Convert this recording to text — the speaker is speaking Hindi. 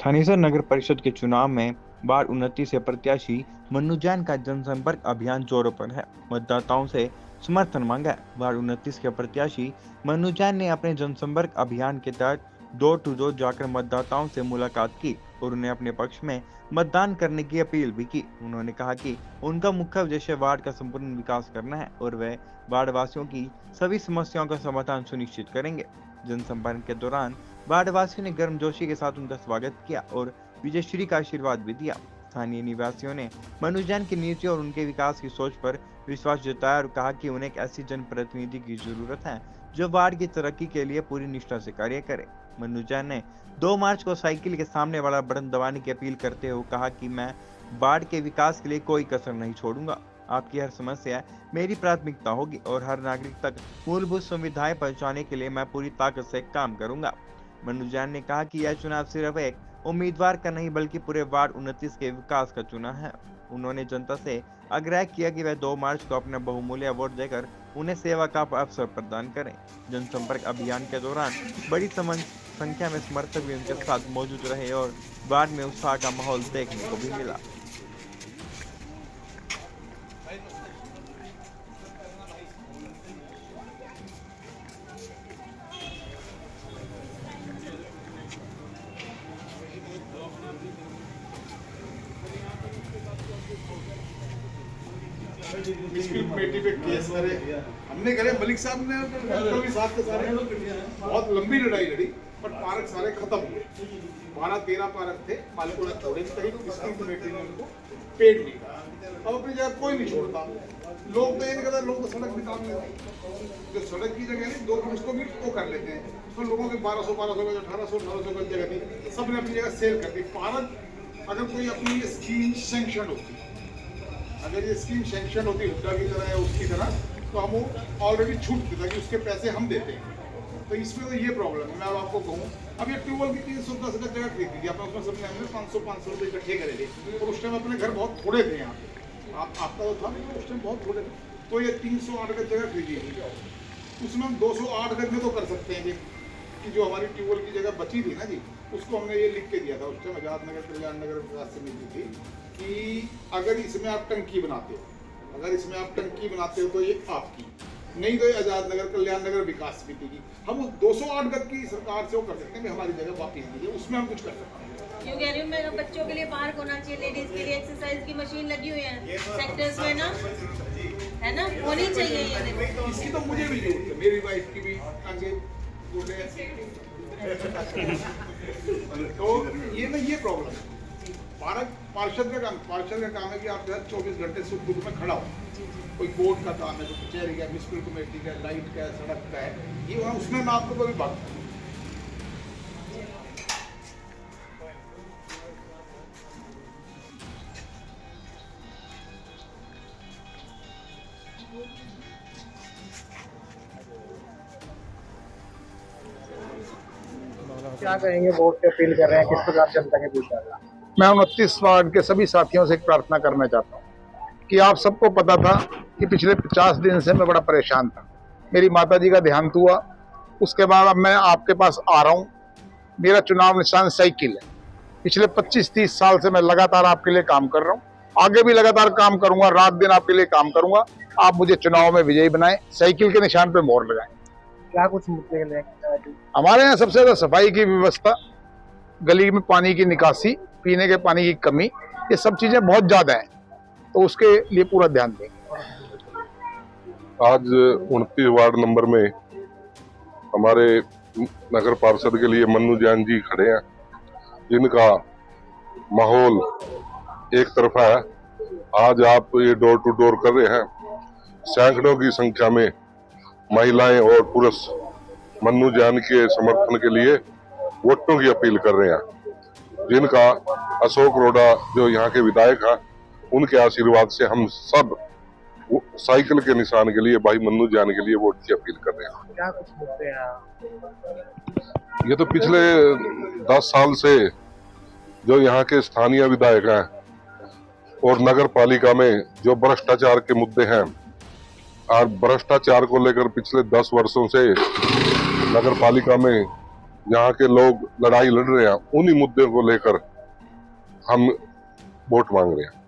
थानेसर नगर परिषद के चुनाव में वार्ड 29 से प्रत्याशी मन्नू जैन का जनसंपर्क अभियान जोरों पर है। मतदाताओं से समर्थन मांगा है। वार्ड 29 के प्रत्याशी मन्नू जैन ने अपने जनसंपर्क अभियान के तहत डोर टू डोर जाकर मतदाताओं से मुलाकात की और उन्हें अपने पक्ष में मतदान करने की अपील भी की। उन्होंने कहा कि उनका मुख्य उद्देश्य वार्ड का संपूर्ण विकास करना है और वे वार्ड वासियों की सभी समस्याओं का समाधान सुनिश्चित करेंगे। जनसंपर्क के दौरान वार्डवासियों ने गर्मजोशी के साथ उनका स्वागत किया और विजयश्री का आशीर्वाद भी दिया। स्थानीय निवासियों ने मनु जैन की नीति और उनके विकास की सोच पर विश्वास जताया और कहा कि उन्हें एक ऐसी जनप्रतिनिधि की जरूरत है जो वार्ड की तरक्की के लिए पूरी निष्ठा से कार्य करे। मनु जैन ने 2 मार्च को साइकिल के सामने वाला बटन दबाने की अपील करते हुए कहा कि मैं वार्ड के विकास के लिए कोई कसर नहीं छोड़ूंगा। आपकी हर समस्या मेरी प्राथमिकता होगी और हर नागरिक तक मूलभूत सुविधाएं पहुंचाने के लिए मैं पूरी ताकत से काम करूंगा। मनु जैन ने कहा कि यह चुनाव सिर्फ एक उम्मीदवार का नहीं बल्कि पूरे वार्ड 29 के विकास का चुनाव है। उन्होंने जनता से आग्रह किया कि वह 2 मार्च को अपना बहुमूल्य वोट देकर उन्हें सेवा का अवसर प्रदान करें। जनसंपर्क अभियान के दौरान बड़ी संख्या में समर्थक भी उनके साथ मौजूद रहे और वार्ड में उत्साह का माहौल देखने को भी मिला। इसकी कमेटी पे केस करे हमने करे। मलिक साहब ने भी साथ के सारे बहुत लंबी लड़ाई लड़ी पर पार्क सारे खत्म हुए। 12-13 पार्क थे, मालिकों थोड़े थे तो इसकी कमेटी ने उनको पेड नहीं करा। अब अपनी जगह कोई नहीं छोड़ता। लोग तो ये नहीं करते, लोग तो सड़क भी काम लेते। जो सड़क की जगह नहीं 2 फुट को भी वो कर लेते हैं। तो लोगों के 1200 गज 1800 गज जगह थी, सबने अपनी जगह सेल कर दी। पार्क अगर कोई अपनी स्कीम सेंक्शन होती, अगर ये स्कीम सेंक्शन होती हुड्डा की तरह या उसकी तरह, तो हम ऑलरेडी छूट देता कि उसके पैसे हम देते हैं। तो इसमें तो ये प्रॉब्लम है। मैं अब आपको कहूँ, अब ये ट्यूबवेल की 310 का जगह खरीदी थी अपना, उसमें सबने हमने 500 रुपये इकट्ठे करे थे और उस टाइम अपने घर बहुत थोड़े थे। यहाँ पे आपका तो था उस टाइम बहुत थोड़े थे, तो ये 308 गज जगह खरीदी थी। उसमें हम 208 गज में तो कर सकते हैं कि जो हमारी ट्यूबवेल की जगह बची थी ना जी, उसको हमने ये लिख के दिया था उस टाइम आजाद नगर कल्याण नगर विकास से मिली थी कि अगर इसमें आप टंकी बनाते हो, तो ये आपकी, नहीं तो ये आजाद नगर कल्याण नगर विकास समिति की। हम उस 208 गज की सरकार से वो कर सकते हैं कि हमारी जगह वापस दीजिए, उसमें हम कुछ कर सकते हैं। क्यों कह रही हूँ मैं, बच्चों के लिए पार्क होना चाहिए, लेडीज के लिए एक्सरसाइज की मशीन लगी हुई है सेक्टर्स में ना, है ना, होनी चाहिए ये। देखो इसकी तो मुझे भी जरूरत है, मेरी वाइफ की भी आगे बोले तो ये प्रॉब्लम है। पार्षद का काम है कि आप 24 घंटे सुख दुख में खड़ा हो। कोई कोर्ट का काम है, तो कचहरी का, म्यूनिसिपल कमेटी का, लाइट का, सड़क का है, ये उसमें मैं आपको कभी बात करूँ। क्या कहेंगे, वोट की अपील कर रहे हैं, किस प्रकार जनता के बीच आ रहा है? मैं 29 वार्ड के सभी साथियों से एक प्रार्थना करना चाहता हूँ कि आप सबको पता था कि पिछले 50 दिन से मैं बड़ा परेशान था। मेरी माताजी का देहांत हुआ, उसके बाद अब मैं आपके पास आ रहा हूँ। मेरा चुनाव निशान साइकिल है। पिछले 25-30 साल से मैं लगातार आपके लिए काम कर रहा हूँ, आगे भी लगातार काम करूंगा, रात दिन आपके लिए काम करूंगा। आप मुझे चुनाव में विजयी बनाएं, साइकिल के निशान पे मोहर लगाएं। क्या कुछ मुद्दे लेकर? हमारे यहाँ सबसे ज्यादा सफाई की व्यवस्था, गली में पानी की निकासी, पीने के पानी की कमी, ये सब चीजें बहुत ज्यादा हैं, तो उसके लिए पूरा ध्यान दें। आज 29 वार्ड नंबर में हमारे नगर पार्षद के लिए मन्नू जैन जी खड़े हैं, जिनका माहौल एक तरफा है। आज आप ये डोर टू डोर कर रहे हैं। सैकड़ों की संख्या में महिलाएं और पुरुष मन्नू जैन के समर्थन के लिए वोटों की अपील कर रहे हैं, जिनका अशोक रोड़ा जो यहाँ के विधायक हैं, उनके आशीर्वाद से हम सब साइकिल के निशान के लिए भाई मन्नू जैन के लिए वोट की अपील कर रहे हैं। क्या कुछ मुद्दे हैं? ये तो पिछले 10 साल से जो यहाँ के स्थानीय विधायक हैं और नगर पालिका में जो भ्रष्टाचार के मुद्दे हैं, और भ्रष्टाचार को लेकर पिछले 10 वर्षों से नगर पालिका में यहाँ के लोग लड़ाई लड़ रहे हैं, उन्हीं मुद्दे को लेकर हम वोट मांग रहे हैं।